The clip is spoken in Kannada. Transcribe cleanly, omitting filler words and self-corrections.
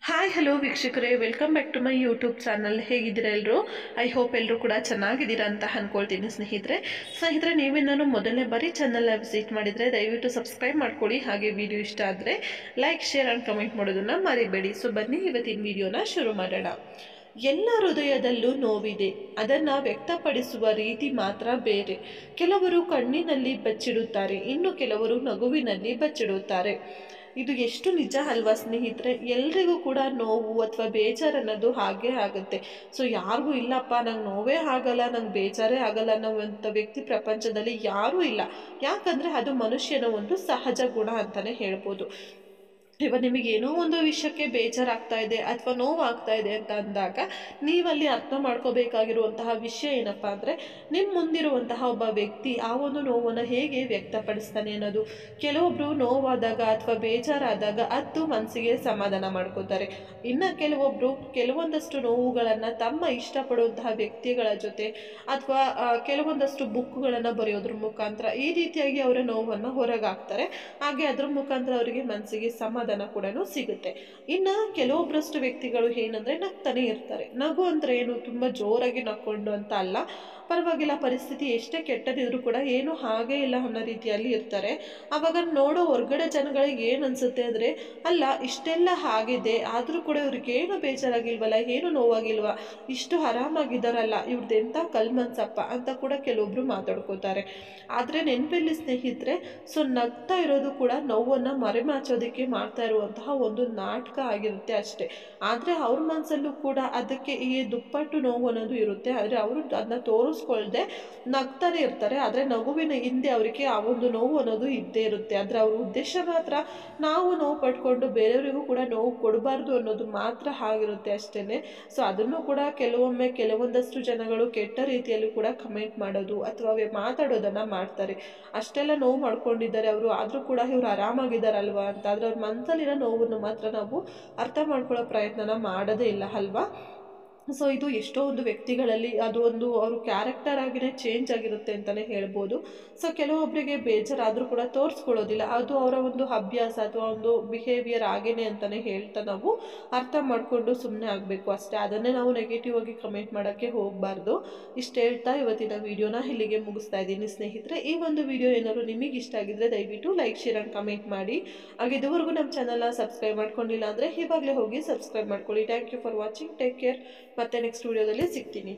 ಹಾಯ್ ಹಲೋ ವೀಕ್ಷಕರೇ, welcome back to my YouTube channel. ಹೇಗಿದ್ದೀರಾ ಎಲ್ಲರೂ? ಐ ಹೋಪ್ ಎಲ್ಲರೂ ಕೂಡ ಚೆನ್ನಾಗಿದ್ದೀರಾ ಅಂತ ಅಂದ್ಕೊಳ್ತೀನಿ ಸ್ನೇಹಿತರೆ ನೀವೇನಾದ್ರು ಮೊದಲನೇ ಬಾರಿ ಚಾನಲ್ನ ವಿಸಿಟ್ ಮಾಡಿದರೆ ದಯವಿಟ್ಟು ಸಬ್ಸ್ಕ್ರೈಬ್ ಮಾಡ್ಕೊಳ್ಳಿ. ಹಾಗೆ ವಿಡಿಯೋ ಇಷ್ಟ ಆದರೆ ಲೈಕ್, ಶೇರ್ ಆ್ಯಂಡ್ ಕಮೆಂಟ್ ಮಾಡೋದನ್ನು ಮರಿಬೇಡಿ. ಸೊ ಬನ್ನಿ ಇವತ್ತಿನ ವಿಡಿಯೋನ ಶುರು ಮಾಡೋಣ. ಎಲ್ಲ ಹೃದಯದಲ್ಲೂ ನೋವಿದೆ, ಅದನ್ನು ವ್ಯಕ್ತಪಡಿಸುವ ರೀತಿ ಮಾತ್ರ ಬೇರೆ. ಕೆಲವರು ಕಣ್ಣಿನಲ್ಲಿ ಬಚ್ಚಿಡುತ್ತಾರೆ, ಇನ್ನು ಕೆಲವರು ನಗುವಿನಲ್ಲಿ ಬಚ್ಚಿಡುತ್ತಾರೆ. ಇದು ಎಷ್ಟು ನಿಜ ಅಲ್ವಾ ಸ್ನೇಹಿತರೆ? ಎಲ್ರಿಗೂ ಕೂಡ ನೋವು ಅಥವಾ ಬೇಜಾರು ಅನ್ನೋದು ಹಾಗೇ ಆಗುತ್ತೆ. ಸೊ ಯಾರಿಗೂ ಇಲ್ಲಪ್ಪ ನಂಗೆ ನೋವೇ ಆಗಲ್ಲ, ನಂಗೆ ಬೇಜಾರೇ ಆಗಲ್ಲ ಅನ್ನೋವಂಥ ವ್ಯಕ್ತಿ ಪ್ರಪಂಚದಲ್ಲಿ ಯಾರೂ ಇಲ್ಲ. ಯಾಕಂದರೆ ಅದು ಮನುಷ್ಯನ ಒಂದು ಸಹಜ ಗುಣ ಅಂತಲೇ ಹೇಳ್ಬೋದು. ಇವಾಗ ನಿಮಗೆ ಏನೋ ಒಂದು ವಿಷಯಕ್ಕೆ ಬೇಜಾರಾಗ್ತಾ ಇದೆ ಅಥವಾ ನೋವಾಗ್ತಾ ಇದೆ ಅಂತ ಅಂದಾಗ ನೀವಲ್ಲಿ ಅರ್ಥ ಮಾಡ್ಕೋಬೇಕಾಗಿರುವಂತಹ ವಿಷಯ ಏನಪ್ಪ ಅಂದರೆ, ನಿಮ್ಮ ಮುಂದಿರುವಂತಹ ಒಬ್ಬ ವ್ಯಕ್ತಿ ಆ ಒಂದು ನೋವನ್ನು ಹೇಗೆ ವ್ಯಕ್ತಪಡಿಸ್ತಾನೆ ಅನ್ನೋದು. ಕೆಲವೊಬ್ಬರು ನೋವಾದಾಗ ಅಥವಾ ಬೇಜಾರಾದಾಗ ಅದು ಮನಸ್ಸಿಗೆ ಸಮಾಧಾನ ಮಾಡ್ಕೋತಾರೆ. ಇನ್ನು ಕೆಲವೊಬ್ಬರು ಕೆಲವೊಂದಷ್ಟು ನೋವುಗಳನ್ನು ತಮ್ಮ ಇಷ್ಟಪಡುವಂತಹ ವ್ಯಕ್ತಿಗಳ ಜೊತೆ ಅಥವಾ ಕೆಲವೊಂದಷ್ಟು ಬುಕ್ಗಳನ್ನು ಬರೆಯೋದ್ರ ಮುಖಾಂತರ ಈ ರೀತಿಯಾಗಿ ಅವರ ನೋವನ್ನು ಹೊರಗಾಕ್ತಾರೆ. ಹಾಗೆ ಅದ್ರ ಮುಖಾಂತರ ಅವರಿಗೆ ಮನಸ್ಸಿಗೆ ಸಮಾಧಾನ ಕೂಡ ಸಿಗುತ್ತೆ. ಇನ್ನು ಕೆಲವೊಬ್ಬರಷ್ಟು ವ್ಯಕ್ತಿಗಳು ಏನಂದ್ರೆ ನಗ್ತಾನೆ ಇರ್ತಾರೆ. ನಗು ಅಂದ್ರೆ ಏನು, ತುಂಬಾ ಜೋರಾಗಿ ನಕ್ಕೊಂಡು ಅಂತ ಅಲ್ಲ, ಪರವಾಗಿಲ್ಲ, ಪರಿಸ್ಥಿತಿ ಎಷ್ಟೇ ಕೆಟ್ಟದಿದ್ರು ಕೂಡ ಏನು ಹಾಗೆ ಇಲ್ಲ ಅನ್ನೋ ರೀತಿಯಲ್ಲಿ ಇರ್ತಾರೆ. ಅವಾಗ ನೋಡೋ ಹೊರ್ಗಡೆ ಜನಗಳಿಗೆ ಏನು ಅನ್ಸುತ್ತೆ ಅಂದರೆ, ಅಲ್ಲ ಇಷ್ಟೆಲ್ಲ ಆಗಿದೆ ಆದರೂ ಕೂಡ ಇವ್ರಿಗೆ ಏನು ಬೇಜಾರಾಗಿಲ್ವಲ್ಲ, ಏನು ನೋವಾಗಿಲ್ವಾ, ಇಷ್ಟು ಆರಾಮಾಗಿದ್ದಾರಲ್ಲ, ಇವ್ರದ್ದೆಂಥ ಕಲ್ಮನ್ಸಪ್ಪ ಅಂತ ಕೂಡ ಕೆಲವೊಬ್ರು ಮಾತಾಡ್ಕೋತಾರೆ. ಆದರೆ ನೆನಪಲ್ಲಿ ಸ್ನೇಹಿತರೆ, ಸೊ ನಗ್ತಾ ಇರೋದು ಕೂಡ ನೋವನ್ನು ಮರೆಮಾಚೋದಕ್ಕೆ ಮಾಡ್ತಾ ಇರುವಂತಹ ಒಂದು ನಾಟಕ ಆಗಿರುತ್ತೆ ಅಷ್ಟೇ. ಆದರೆ ಅವ್ರ ಮನಸ್ಸಲ್ಲೂ ಕೂಡ ಅದಕ್ಕೆ ಈ ದುಪ್ಪಟ್ಟು ನೋವು ಅನ್ನೋದು ಇರುತ್ತೆ. ಆದರೆ ಅವರು ಅದನ್ನ ತೋರಿಸ್ಕೊಳ್ದೆ ನಗ್ತಾನೆ ಇರ್ತಾರೆ. ಆದರೆ ನಗುವಿನ ಹಿಂದೆ ಅವರಿಗೆ ಆ ಒಂದು ನೋವು ಅನ್ನೋದು ಇದ್ದೇ ಇರುತ್ತೆ. ಆದರೆ ಅವ್ರ ಉದ್ದೇಶ ಮಾತ್ರ ನಾವು ನೋವು ಪಟ್ಕೊಂಡು ಬೇರೆಯವರಿಗೂ ಕೂಡ ನೋವು ಕೊಡಬಾರ್ದು ಅನ್ನೋದು ಮಾತ್ರ ಆಗಿರುತ್ತೆ ಅಷ್ಟೇ. ಸೊ ಅದನ್ನು ಕೂಡ ಕೆಲವೊಮ್ಮೆ ಕೆಲವೊಂದಷ್ಟು ಜನಗಳು ಕೆಟ್ಟ ರೀತಿಯಲ್ಲಿ ಕೂಡ ಕಮೆಂಟ್ ಮಾಡೋದು ಅಥವಾ ಮಾತಾಡೋದನ್ನು ಮಾಡ್ತಾರೆ. ಅಷ್ಟೆಲ್ಲ ನೋವು ಮಾಡ್ಕೊಂಡಿದ್ದಾರೆ ಅವರು, ಆದರೂ ಕೂಡ ಇವ್ರು ಆರಾಮಾಗಿದ್ದಾರಲ್ವಾ ಅಂತ. ಆದರೆ ಅವ್ರ ಮನಸ್ಸಲ್ಲಿರೋ ನೋವನ್ನು ಮಾತ್ರ ನಾವು ಅರ್ಥ ಮಾಡ್ಕೊಳ್ಳೋ ಪ್ರಯತ್ನನ ಮಾಡೋದೇ ಇಲ್ಲ ಅಲ್ವಾ? ಸೊ ಇದು ಎಷ್ಟೋ ಒಂದು ವ್ಯಕ್ತಿಗಳಲ್ಲಿ ಅದು ಒಂದು ಅವ್ರ ಕ್ಯಾರೆಕ್ಟರ್ ಆಗಿನೇ ಚೇಂಜ್ ಆಗಿರುತ್ತೆ ಅಂತಲೇ ಹೇಳ್ಬೋದು. ಸೊ ಕೆಲವೊಬ್ಬರಿಗೆ ಬೇಜಾರಾದರೂ ಕೂಡ ತೋರಿಸ್ಕೊಳ್ಳೋದಿಲ್ಲ, ಅದು ಅವರ ಒಂದು ಅಭ್ಯಾಸ ಅಥವಾ ಒಂದು ಬಿಹೇವಿಯರ್ ಆಗೇನೆ ಅಂತಲೇ ಹೇಳ್ತಾ ನಾವು ಅರ್ಥ ಮಾಡಿಕೊಂಡು ಸುಮ್ಮನೆ ಆಗಬೇಕು ಅಷ್ಟೇ. ಅದನ್ನೇ ನಾವು ನೆಗೆಟಿವ್ ಆಗಿ ಕಮೆಂಟ್ ಮಾಡೋಕ್ಕೆ ಹೋಗಬಾರ್ದು. ಇಷ್ಟು ಹೇಳ್ತಾ ಇವತ್ತಿನ ವಿಡಿಯೋನ ಇಲ್ಲಿಗೆ ಮುಗಿಸ್ತಾ ಇದ್ದೀನಿ ಸ್ನೇಹಿತರೆ. ಈ ಒಂದು ವಿಡಿಯೋ ಏನಾದರೂ ನಿಮಗೆ ಇಷ್ಟ ಆಗಿದ್ರೆ ದಯವಿಟ್ಟು ಲೈಕ್, ಶೇರ್ ಆ್ಯಂಡ್ ಕಮೆಂಟ್ ಮಾಡಿ. ಹಾಗೆ ಇದುವರೆಗೂ ನಮ್ಮ ಚಾನಲ್ನ ಸಬ್ಸ್ಕ್ರೈಬ್ ಮಾಡ್ಕೊಂಡಿಲ್ಲ ಅಂದರೆ ಇವಾಗಲೇ ಹೋಗಿ ಸಬ್ಸ್ಕ್ರೈಬ್ ಮಾಡ್ಕೊಳ್ಳಿ. Thank you for watching. Take care. ಮತ್ತೆ ನೆಕ್ಸ್ಟ್ ವಿಡಿಯೋದಲ್ಲಿ ಸಿಗ್ತೀನಿ.